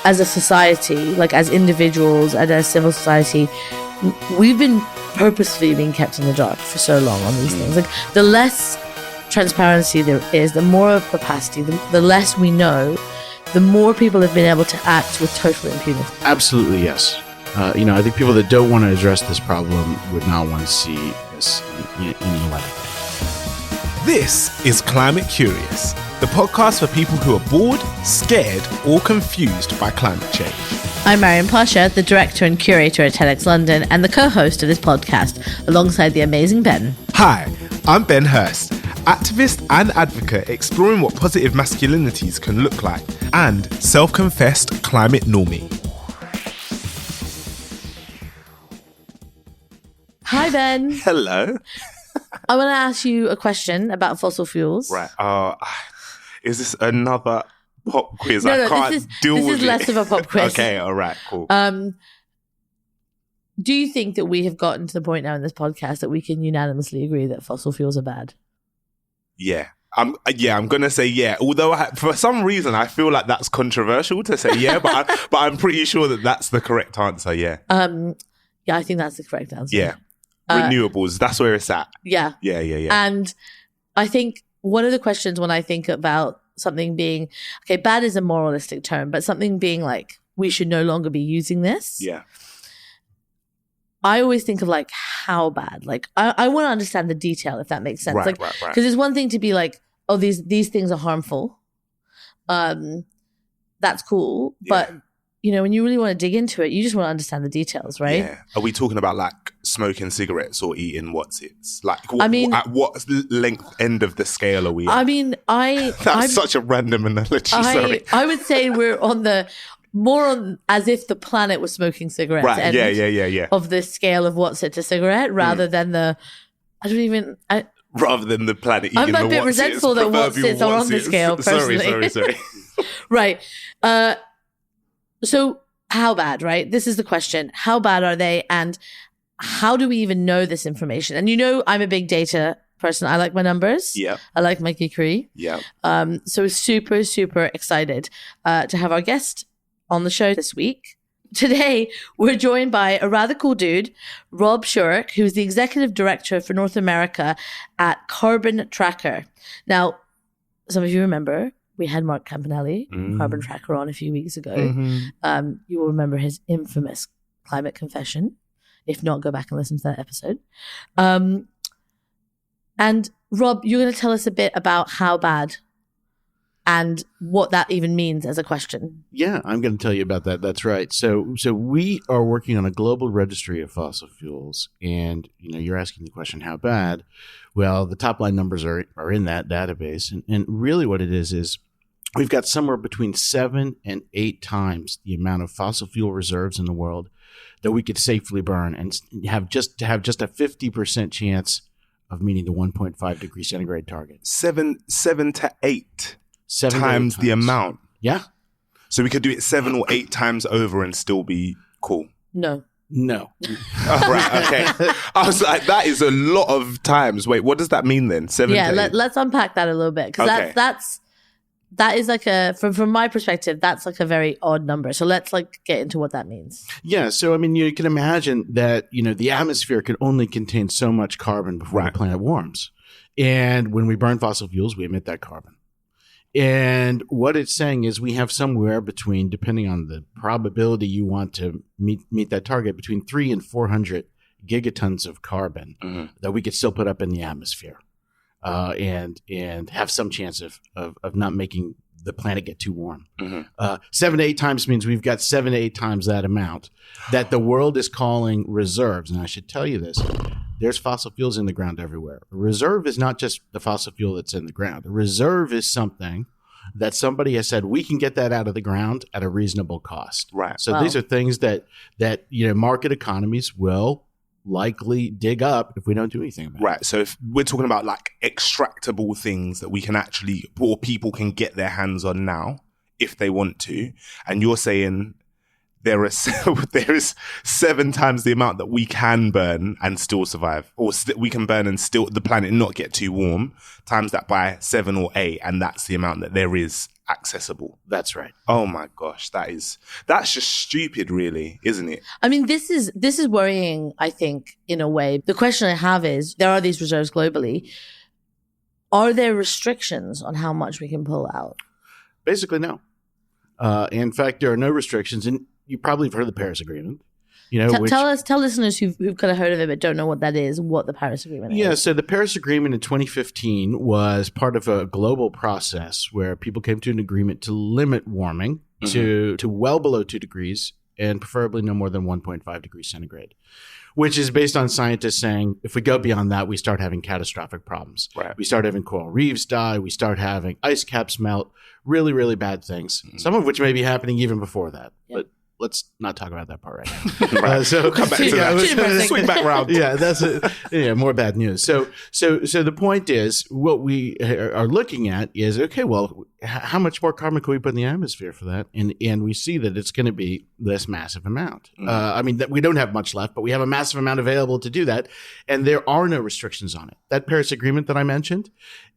as a society, like as individuals and as civil society, we've been purposefully being kept in the dark for so long on these things. Like the less transparency there is, the more opacity, the less we know, the more people have been able to act with total impunity. Absolutely, yes. I think people that don't want to address this problem would not want to see this in the light. This is Climate Curious, the podcast for people who are bored, scared, or confused by climate change. I'm Mariam Pasha, the director and curator at TEDx London and the co-host of this podcast, alongside the amazing Ben. Hi, I'm Ben Hurst, activist and advocate exploring what positive masculinities can look like, and self-confessed climate normie. Hi, Ben. Hello. I want to ask you a question about fossil fuels. Right. Is this another pop quiz? No, I can't deal with it. This is less of a pop quiz. Okay, all right, cool. Do you think that we have gotten to the point now in this podcast that we can unanimously agree that fossil fuels are bad? Yeah. I'm going to say yeah. Although for some reason I feel like that's controversial to say yeah, but I'm pretty sure that that's the correct answer, yeah. Yeah, I think that's the correct answer. Yeah. Renewables, that's where it's at. Yeah. Yeah. And I think one of the questions when I think about something being, okay, bad is a moralistic term, but something being like, we should no longer be using this. Yeah. I always think of like, how bad? Like, I want to understand the detail, if that makes sense. Right. Because it's one thing to be like, oh, these things are harmful. That's cool. Yeah. But, when you really want to dig into it, you just want to understand the details, right? Yeah. Are we talking about like smoking cigarettes or eating what's-its? Like, at what length end of the scale are we at? I mean, That's such a random analogy, sorry. I would say we're on the more on as if the planet was smoking cigarettes. Right, yeah. Of the scale of what's it to cigarette rather than rather than the planet eating I'm a bit resentful that what's-its are on the scale, personally. Sorry. Right. So how bad, right? This is the question. How bad are they? And how do we even know this information? And I'm a big data person. I like my numbers. Yeah. I like my geekery. Yeah. So super, super excited to have our guest on the show this week. Today, we're joined by a rather cool dude, Rob Shurek, who's the executive director for North America at Carbon Tracker. Now, some of you remember we had Mark Campanelli, Carbon Tracker, on a few weeks ago. Mm-hmm. You will remember his infamous climate confession. If not, go back and listen to that episode. And Rob, you're going to tell us a bit about how bad and what that even means as a question. Yeah, I'm going to tell you about that. That's right. So we are working on a global registry of fossil fuels. And, you're asking the question, how bad? Well, the top line numbers are in that database. And really what it is we've got somewhere between 7 and 8 times the amount of fossil fuel reserves in the world that we could safely burn and have just a 50% chance of meeting the 1.5 degree centigrade target. 7 to 8 times the amount. Yeah. So we could do it 7 or 8 times over and still be cool. No. Oh, right, okay. I was like, that is a lot of times. Wait, what does that mean then? 7 to 8? Let's unpack that a little bit, because that is like from my perspective, that's like a very odd number. So let's get into what that means. Yeah. So, you can imagine that, the atmosphere can only contain so much carbon before the planet warms. And when we burn fossil fuels, we emit that carbon. And what it's saying is we have somewhere between, depending on the probability you want to meet that target, between 300 and 400 gigatons of carbon that we could still put up in the atmosphere. And have some chance of not making the planet get too warm. 7 to 8 times means we've got 7 to 8 times that amount that the world is calling reserves. And I should tell you this, there's fossil fuels in the ground everywhere. A reserve is not just the fossil fuel that's in the ground. A reserve is something that somebody has said, we can get that out of the ground at a reasonable cost. Right. So these are things that market economies will likely dig up if we don't do anything about it. Right. So if we're talking about like extractable things that we can actually, or people can get their hands on now if they want to, and you're saying there is 7 times the amount that we can burn and still survive, or we can burn and still the planet not get too warm, times that by 7 or 8, and that's the amount that there is accessible. That's right. Oh my gosh, that's just stupid, really, isn't it? I mean, this is worrying, I think, in a way. The question I have is, there are these reserves globally. Are there restrictions on how much we can pull out? Basically, no. In fact, there are no restrictions, and you probably have heard of the Paris Agreement. You know, tell listeners who've kind of heard of it but don't know what that is, what the Paris Agreement is. Yeah, so the Paris Agreement in 2015 was part of a global process where people came to an agreement to limit warming to well below 2 degrees and preferably no more than 1.5 degrees centigrade, which is based on scientists saying if we go beyond that, we start having catastrophic problems. Right. We start having coral reefs die. We start having ice caps melt. Really, really bad things, some of which may be happening even before that. Yep. But let's not talk about that part right now. Right. So we'll come back to that. Swing back around. Yeah, that's more bad news. So the point is, what we are looking at is, okay, well, how much more carbon can we put in the atmosphere for that? And we see that it's going to be this massive amount. I mean, that we don't have much left, but we have a massive amount available to do that, and there are no restrictions on it. That Paris Agreement that I mentioned,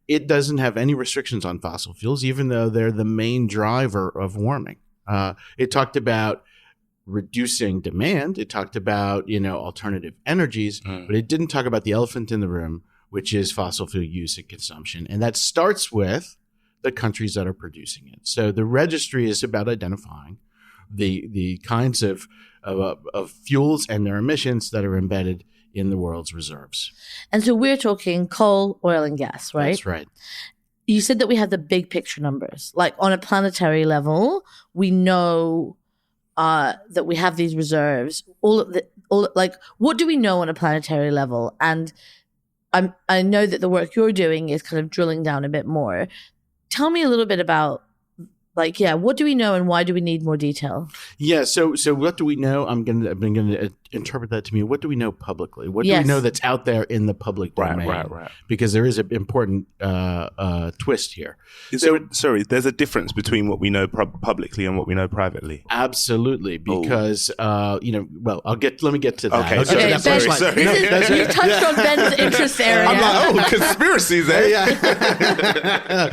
it doesn't have any restrictions on fossil fuels, even though they're the main driver of warming. It talked about reducing demand. It talked about, alternative energies, but it didn't talk about the elephant in the room, which is fossil fuel use and consumption. And that starts with the countries that are producing it. So the registry is about identifying the kinds of fuels and their emissions that are embedded in the world's reserves. And so we're talking coal, oil, and gas, right? That's right. You said that we have the big picture numbers. Like on a planetary level, we know that we have these reserves. What do we know on a planetary level? And I know that the work you're doing is kind of drilling down a bit more. Tell me a little bit about, what do we know and why do we need more detail? Yeah, so what do we know? I'm going to interpret that to mean, what do we know publicly? What do we know that's out there in the public domain? Right. Because there is an important twist here. There's a difference between what we know publicly and what we know privately. Absolutely, because let me get to that. Okay, sorry. You touched on Ben's interest area. I'm like, conspiracies, eh? Yeah.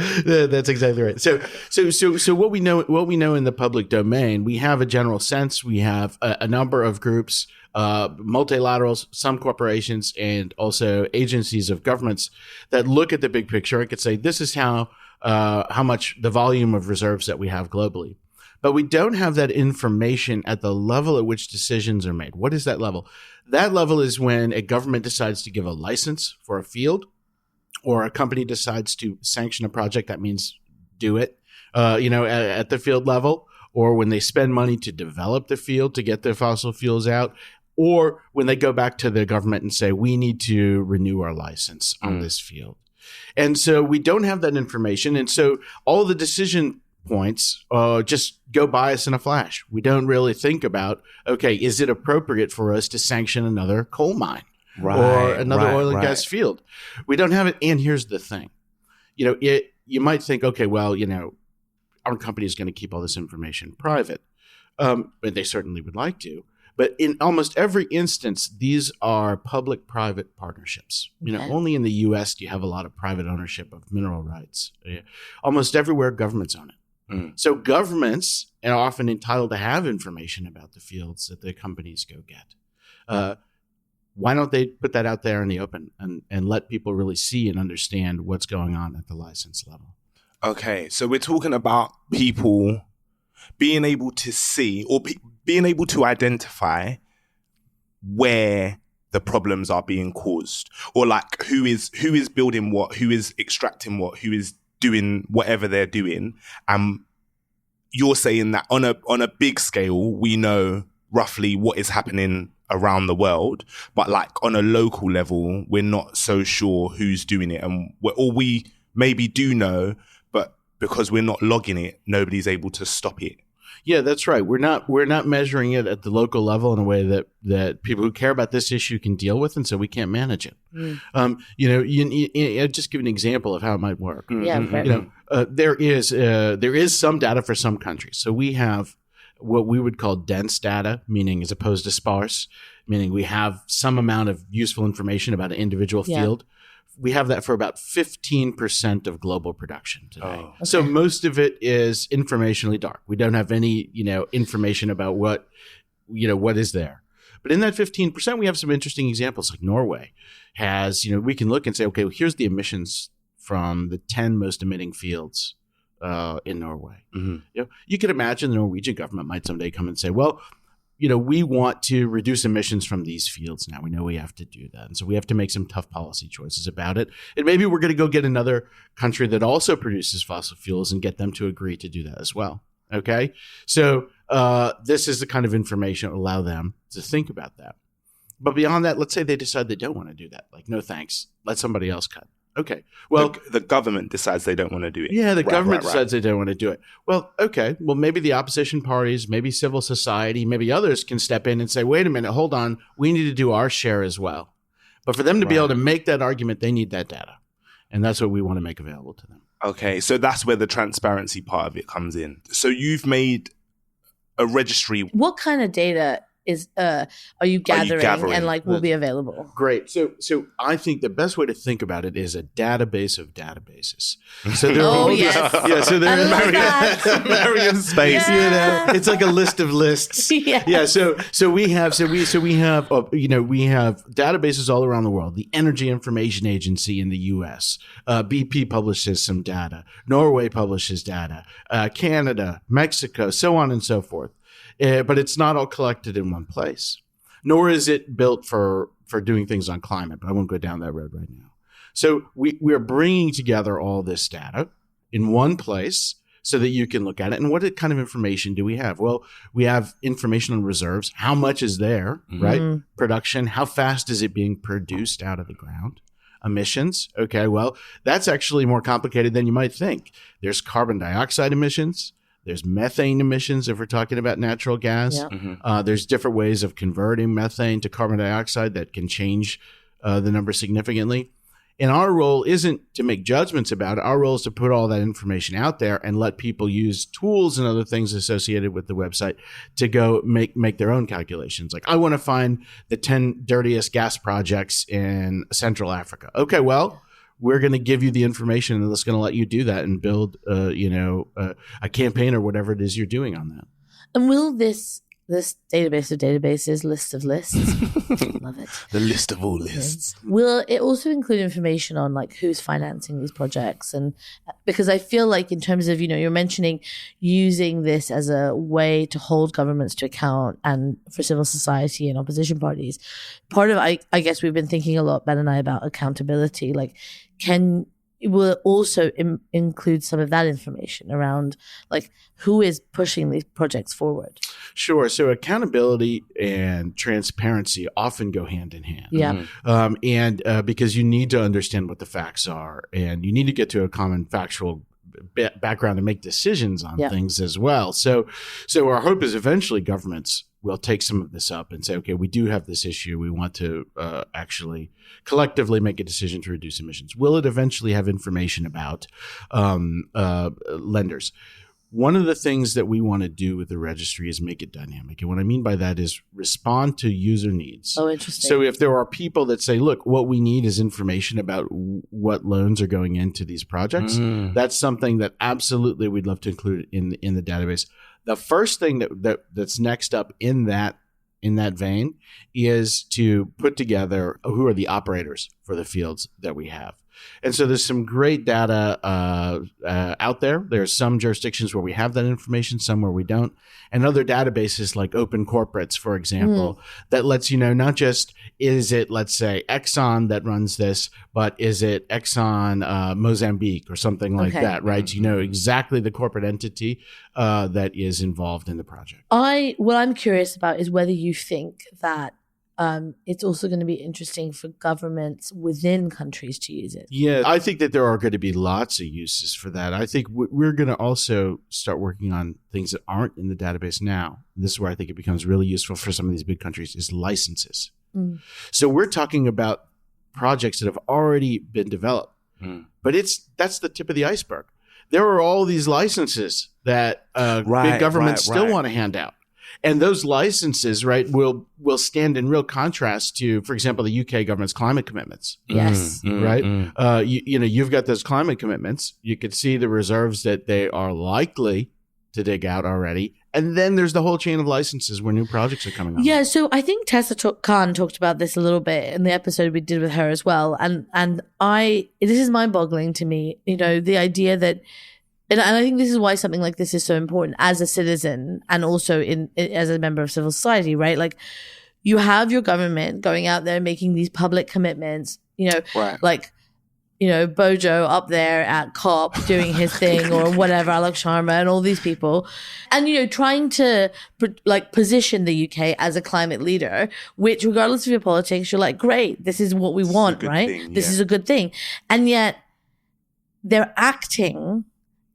That's exactly right. So what we know in the public domain, we have a general sense. We have a number of groups, multilaterals, some corporations, and also agencies of governments that look at the big picture and could say, this is how much the volume of reserves that we have globally. But we don't have that information at the level at which decisions are made. What is that level? That level is when a government decides to give a license for a field, or a company decides to sanction a project. That means do it, at the field level, or when they spend money to develop the field to get their fossil fuels out, or when they go back to the government and say, we need to renew our license on this field. And so we don't have that information. And so all the decision points just go by us in a flash. We don't really think about, okay, is it appropriate for us to sanction another coal mine or another oil and gas field? We don't have it. And here's the thing. You might think, okay, well, our company is going to keep all this information private. But they certainly would like to. But in almost every instance, these are public-private partnerships. Only in the U.S. do you have a lot of private ownership of mineral rights. Almost everywhere, governments own it. So governments are often entitled to have information about the fields that the companies go get. Why don't they put that out there in the open and let people really see and understand what's going on at the license level? Okay, so we're talking about people being able to see or being able to identify where the problems are being caused, or like who is building what, who is extracting what, who is doing whatever they're doing. You're saying that on a big scale, we know roughly what is happening around the world, but like on a local level, we're not so sure who's doing it, and we maybe do know, but because we're not logging it, nobody's able to stop it. Yeah, that's right. We're not measuring it at the local level in a way that people who care about this issue can deal with, and so we can't manage it. I'll just give an example of how it might work. Yeah, there is some data for some countries. So we have what we would call dense data, meaning as opposed to sparse. meaning we have some amount of useful information about an individual field. We have that for about 15% of global production today. Oh. Okay. So most of it is informationally dark. We don't have any, information about what is there. But in that 15%, we have some interesting examples. Like Norway has, we can look and say, okay, well, here's the emissions from the 10 most emitting fields in Norway. Mm-hmm. You could imagine the Norwegian government might someday come and say, well, we want to reduce emissions from these fields now. We know we have to do that. And so we have to make some tough policy choices about it. And maybe we're going to go get another country that also produces fossil fuels and get them to agree to do that as well. Okay? So this is the kind of information that will allow them to think about that. But beyond that, let's say they decide they don't want to do that. Like, no thanks. Let somebody else cut. Okay. Well, the government decides they don't want to do it. Yeah, the government decides they don't want to do it. Well, okay. Well, maybe the opposition parties, maybe civil society, maybe others can step in and say, wait a minute, hold on. We need to do our share as well. But for them to be able to make that argument, they need that data. And that's what we want to make available to them. Okay. So that's where the transparency part of it comes in. So you've made a registry. What kind of data are you gathering and will be available? Great. So I think the best way to think about it is a database of databases. So there so there's Marion Space. It's like a list of lists. Yeah. So we have databases all around the world. The Energy Information Agency in the U.S. BP publishes some data. Norway publishes data. Canada, Mexico, so on and so forth. But it's not all collected in one place, nor is it built for doing things on climate. But I won't go down that road right now. So we're bringing together all this data in one place so that you can look at it. And what kind of information do we have? Well, we have information on reserves. How much is there, right? Production. How fast is it being produced out of the ground? Emissions. Okay, well, that's actually more complicated than you might think. There's carbon dioxide emissions. There's methane emissions if we're talking about natural gas. Yeah. There's different ways of converting methane to carbon dioxide that can change the number significantly. And our role isn't to make judgments about it. Our role is to put all that information out there and let people use tools and other things associated with the website to go make their own calculations. Like, I want to find the 10 dirtiest gas projects in Central Africa. Okay, well, we're going to give you the information and that's going to let you do that and build, a campaign or whatever it is you're doing on that. And will this database of databases, list of lists, love it. The list of all lists. Will it also include information on who's financing these projects? And because I feel like in terms of, you're mentioning using this as a way to hold governments to account and for civil society and opposition parties, part of, I guess we've been thinking a lot, Ben and I, about accountability. Will it also include some of that information around who is pushing these projects forward? Sure. So accountability and transparency often go hand in hand. Yeah. And because you need to understand what the facts are and you need to get to a common factual background to make decisions on things as well. So our hope is eventually governments will take some of this up and say, okay, we do have this issue. We want to actually collectively make a decision to reduce emissions. Will it eventually have information about lenders? One of the things that we want to do with the registry is make it dynamic. And what I mean by that is respond to user needs. Oh, interesting. So if there are people that say, look, what we need is information about what loans are going into these projects, that's something that absolutely we'd love to include in the database. The first thing that's next up in that vein is to put together who are the operators for the fields that we have. And so there's some great data out there. There's some jurisdictions where we have that information, some where we don't. And other databases like Open Corporates, for example, that lets you know not just is it, let's say, Exxon that runs this, but is it Exxon Mozambique or something like that, right? So you know exactly the corporate entity that is involved in the project. What I'm curious about is whether you think that it's also going to be interesting for governments within countries to use it. Yeah, I think that there are going to be lots of uses for that. I think we're going to also start working on things that aren't in the database now. And this is where I think it becomes really useful for some of these big countries is licenses. So we're talking about projects that have already been developed, but that's the tip of the iceberg. There are all these licenses that big governments still want to hand out. And those licenses, right, will stand in real contrast to, for example, the UK government's climate commitments. Yes. Right? You've got those climate commitments. You could see the reserves that they are likely to dig out already. And then there's the whole chain of licenses where new projects are coming on. Yeah, so I think Tessa Khan talked about this a little bit in the episode we did with her as well. And this is mind-boggling to me, the idea that, and I think this is why something like this is so important as a citizen and also as a member of civil society, right? Like, you have your government going out there making these public commitments, right. like, Bojo up there at COP doing his thing or whatever, Alok Sharma and all these people. And, trying to position the UK as a climate leader, which regardless of your politics, you're like, great, this is what we want, right? This is a good thing. And yet they're acting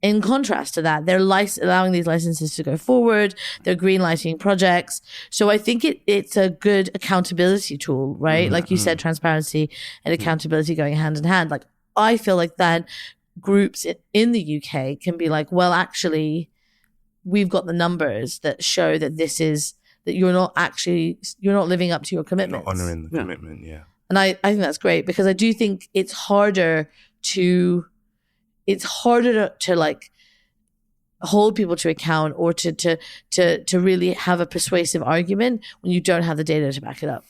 in contrast to that. They're allowing these licenses to go forward. They're green lighting projects. So I think it's a good accountability tool, right? Like you said, transparency and accountability going hand in hand. Like, I feel like that groups in the UK can be like, well, actually, we've got the numbers that show that that you're not living up to your commitments. Not honoring the commitment, yeah. And I think that's great, because I do think it's harder to like hold people to account or to really have a persuasive argument when you don't have the data to back it up.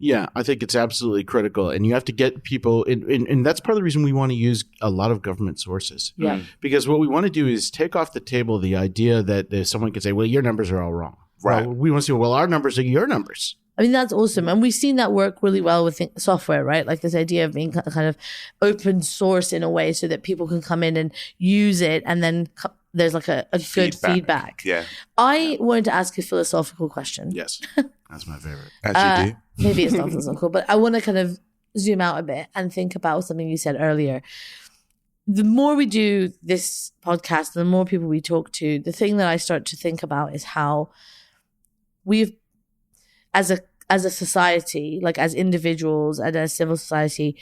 Yeah, I think it's absolutely critical. And you have to get people and that's part of the reason we want to use a lot of government sources. Yeah. Because what we want to do is take off the table the idea that someone could say, well, your numbers are all wrong. Right. Well, we want to say, well, our numbers are your numbers. I mean, that's awesome. And we've seen that work really well with software, right? Like this idea of being kind of open source in a way so that people can come in and use it, and then there's like a good feedback. Yeah. I wanted to ask a philosophical question. Yes. That's my favorite. As you do. Maybe it's not philosophical, but I want to kind of zoom out a bit and think about something you said earlier. The more we do this podcast, the more people we talk to, the thing that I start to think about is how we've, as a society, like as individuals and as civil society,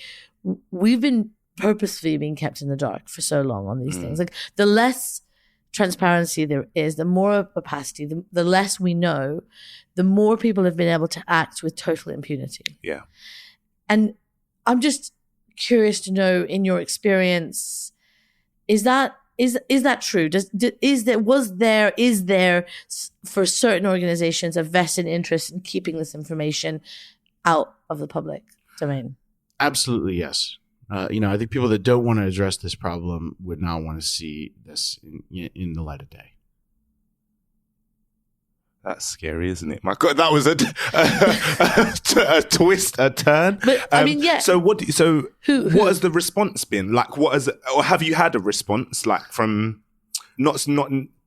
we've been purposefully being kept in the dark for so long on these things. Like, the less transparency there is, the more opacity, the less we know, the more people have been able to act with total impunity. Yeah. And I'm just curious to know, in your experience, is that true? Is there for certain organizations a vested interest in keeping this information out of the public domain? Absolutely, yes. I think people that don't want to address this problem would not want to see this in the light of day. That's scary, isn't it? My God, that was a twist, a turn. But I mean, yeah. So what? Who what has the response been? Like, or have you had a response, like, from not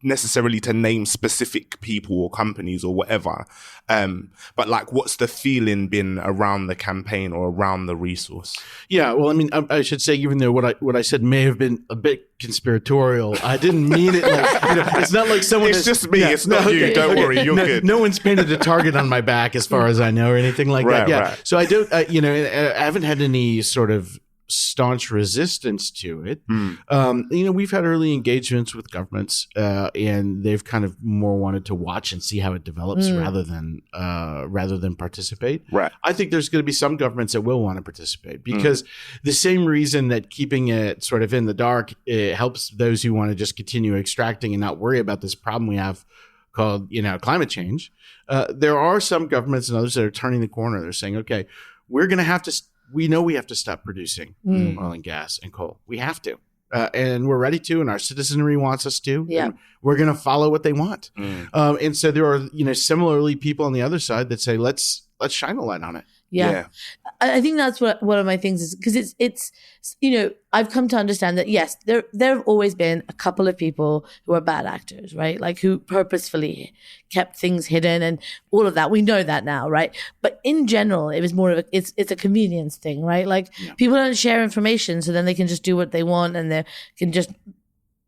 necessarily to name specific people or companies or whatever, but like, what's the feeling been around the campaign or around the resource? Yeah, well, I mean, I should say, even though what I said may have been a bit conspiratorial, I didn't mean it like, it's not like someone. It's just me. It's not you. Don't worry, you're good. No one's painted a target on my back, as far as I know, or anything like that. Yeah. Right. So I don't. I haven't had any sort of staunch resistance to it. We've had early engagements with governments, and they've kind of more wanted to watch and see how it develops rather than participate. Right. I think there's going to be some governments that will want to participate, because the same reason that keeping it sort of in the dark, it helps those who want to just continue extracting and not worry about this problem we have called, climate change. There are some governments and others that are turning the corner. They're saying, okay, we know we have to stop producing oil and gas and coal. We have to. And we're ready to, and our citizenry wants us to. Yeah. We're going to follow what they want. And so there are, similarly people on the other side that say, let's shine a light on it. Yeah. I think that's what one of my things is, because it's I've come to understand that, yes, there have always been a couple of people who are bad actors, right? Like, who purposefully kept things hidden and all of that. We know that now, right? But in general, it was more of it's a convenience thing, right? Like, people don't share information, so then they can just do what they want, and they can just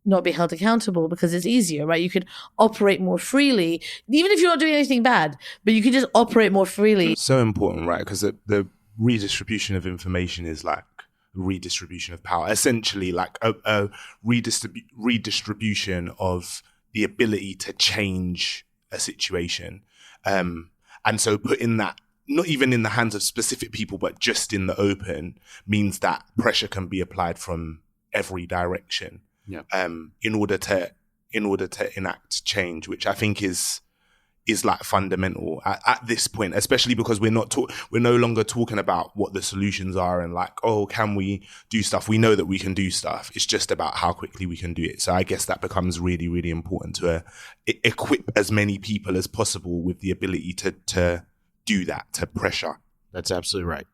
not be held accountable because it's easier, right? You could operate more freely, even if you're not doing anything bad, but you can just operate more freely. So important, right? Because the redistribution of information is like redistribution of power, essentially, like a redistribution of the ability to change a situation. And so putting that, not even in the hands of specific people, but just in the open, means that pressure can be applied from every direction. Yeah. In order to enact change, which I think is like fundamental at this point, especially because we're no longer talking about what the solutions are and like, oh, can we do stuff? We know that we can do stuff. It's just about how quickly we can do it. So I guess that becomes really, really important to equip as many people as possible with the ability to do that, to pressure. That's absolutely right.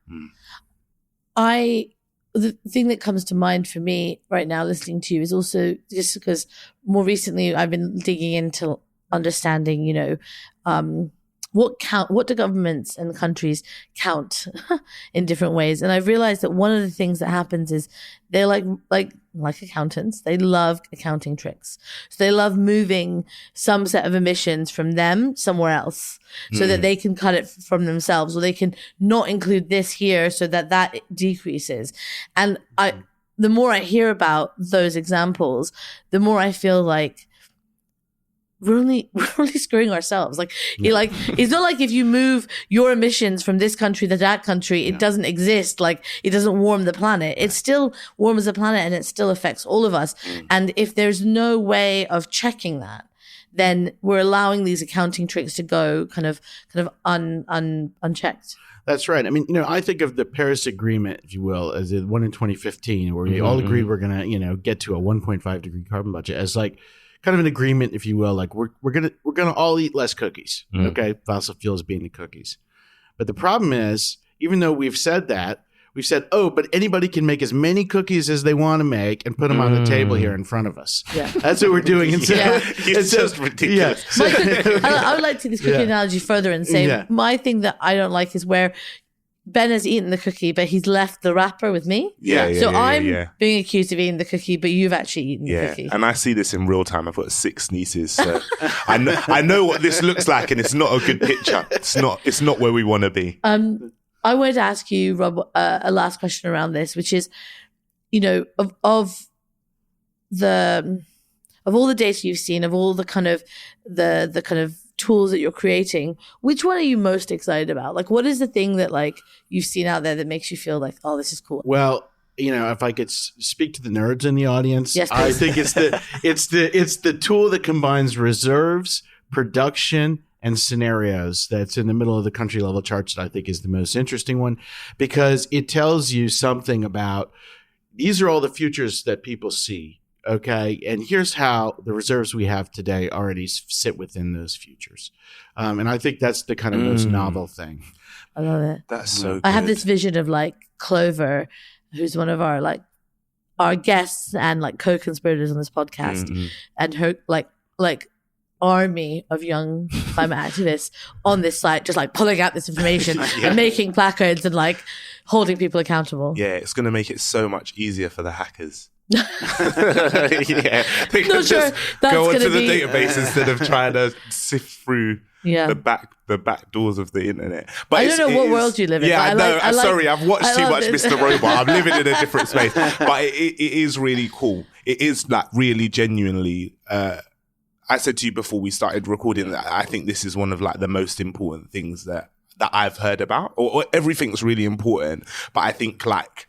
The thing that comes to mind for me right now listening to you is also just because more recently I've been digging into understanding, what do governments and countries count in different ways. And I've realized that one of the things that happens is they're like accountants. They love accounting tricks. So they love moving some set of emissions from them somewhere else so that they can cut it from themselves, or they can not include this here so that decreases. And the more I hear about those examples, the more I feel like we're only screwing ourselves. It's not like if you move your emissions from this country to that country, it doesn't exist. Like, it doesn't warm the planet. It still warms the planet and it still affects all of us. And if there's no way of checking that, then we're allowing these accounting tricks to go kind of unchecked. That's right. I mean, I think of the Paris Agreement, if you will, as the one in 2015, where we all agreed we're going to, get to a 1.5 degree carbon budget as like kind of an agreement, if you will, like we're gonna all eat less cookies. Okay, fossil fuels being the cookies. But the problem is, even though we've said that, we've said, oh, but anybody can make as many cookies as they want to make and put them on the table here in front of us. Yeah, that's what we're doing. And so, it's just ridiculous. Yeah. I would like to take this cookie analogy further and say my thing that I don't like is where Ben has eaten the cookie, but he's left the wrapper with me. So I'm being accused of eating the cookie, but you've actually eaten the cookie. And I see this in real time. I've got 6 nieces, so I know what this looks like, and it's not a good picture. It's not where we want to be. I wanted to ask you, Rob, a last question around this, which is, of all the data you've seen, of all the kind of the kind of tools that you're creating, which one are you most excited about? Like, what is the thing that like you've seen out there that makes you feel like, oh, this is cool? Well, if I could speak to the nerds in the audience, yes, I think it's the tool that combines reserves, production, and scenarios that's in the middle of the country level charts that I think is the most interesting one, because it tells you something about these are all the futures that people see. Okay, and here's how the reserves we have today already sit within those futures. And I think that's the kind of most novel thing. I love it. That's so good. I have this vision of like Clover, who's one of our guests and like co-conspirators on this podcast, and her like army of young climate activists on this site, just like pulling out this information and making placards and like holding people accountable. Yeah, it's going to make it so much easier for the hackers. Not sure that's go onto the database instead of trying to sift through the back doors of the internet. But I don't know what world you live in. Yeah, I know. Sorry, I've watched too much Mr. Robot. I'm living in a different space. But it is really cool. It is like really genuinely. I said to you before we started recording that I think this is one of like the most important things that I've heard about. Or everything's really important, but I think like.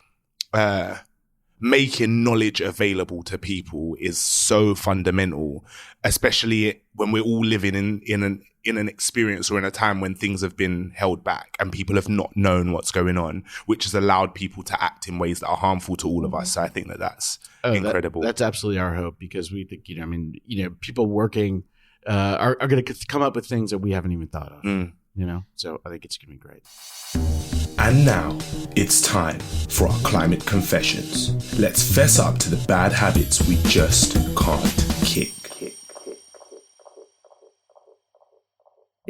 Making knowledge available to people is so fundamental, especially when we're all living in an experience or in a time when things have been held back and people have not known what's going on, which has allowed people to act in ways that are harmful to all of us. So I think that's incredible. That's absolutely our hope, because we think, people working are going to come up with things that we haven't even thought of. So I think it's going to be great. And now it's time for our climate confessions. Let's fess up to the bad habits we just can't kick.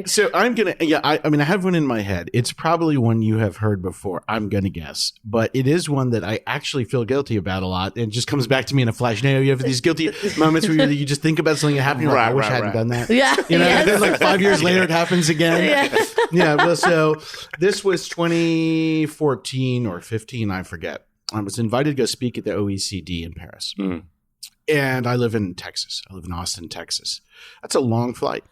So I'm going to, I have one in my head. It's probably one you have heard before, I'm going to guess. But it is one that I actually feel guilty about a lot. And it just comes back to me in a flash. You have these guilty moments where you just think about something that happened. You're like, I wish I hadn't done that. Yeah. And then like 5 years later, it happens again. Well, so this was 2014 or 15, I forget. I was invited to go speak at the OECD in Paris. And I live in Texas. I live in Austin, Texas. That's a long flight,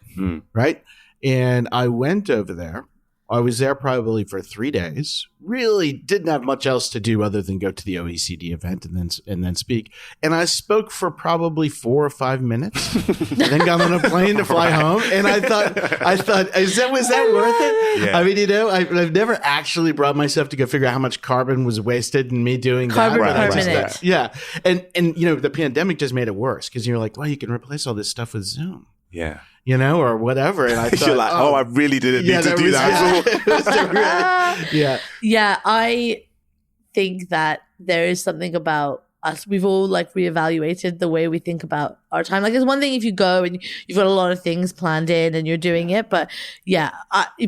right? And I went over there. I was there probably for 3 days. Really didn't have much else to do other than go to the OECD event and then speak. And I spoke for probably 4 or 5 minutes. Then got on a plane to fly home. And I thought, was that worth it? Yeah. I mean, I've never actually brought myself to go figure out how much carbon was wasted in me doing Carbon that. per minute. Yeah. And the pandemic just made it worse because you're like, well, you can replace all this stuff with Zoom. Yeah. Or whatever. And I thought, you're like, I really didn't need to do that. Yeah, I think that there is something about us. We've all like reevaluated the way we think about our time. Like, it's one thing if you go and you've got a lot of things planned in and you're doing it. But yeah,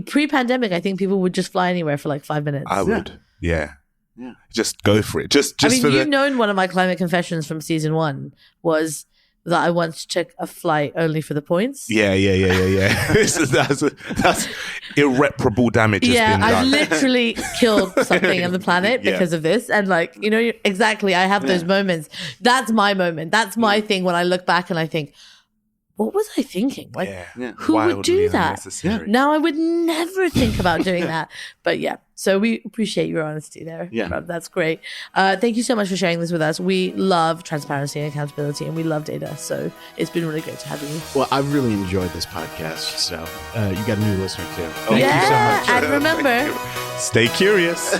pre-pandemic, I think people would just fly anywhere for like 5 minutes. I would. Yeah. Just go for it. Just you've known one of my climate confessions from season 1 was that I once took a flight only for the points. Yeah. That's irreparable damage has been done. I've literally killed something on the planet because of this. And like, exactly, I have those moments. That's my moment. That's my thing when I look back and I think, what was I thinking? Like, who would do that? Now I would never think about doing that. But yeah, so we appreciate your honesty there. Yeah, Rob. That's great. Thank you so much for sharing this with us. We love transparency and accountability, and we love data. So it's been really great to have you. Well, I've really enjoyed this podcast. So you got a new listener too. Thank you so much. And remember, stay curious.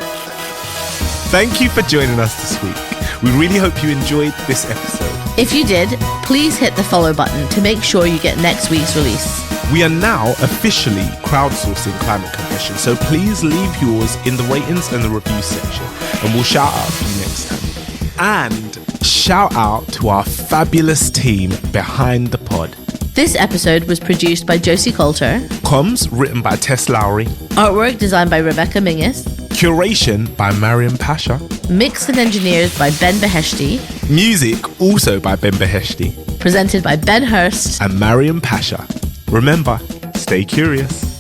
Thank you for joining us this week. We really hope you enjoyed this episode. If you did, please hit the follow button to make sure you get next week's release. We are now officially crowdsourcing Climate Confession, so please leave yours in the ratings and the review section, and we'll shout out for you next time. And shout out to our fabulous team behind the pod. This episode was produced by Josie Coulter. Comms written by Tess Lowry. Artwork designed by Rebecca Mingus. Curation by Mariam Pasha. Mixed and engineered by Ben Beheshti. Music also by Ben Beheshti. Presented by Ben Hurst and Mariam Pasha. Remember, stay curious.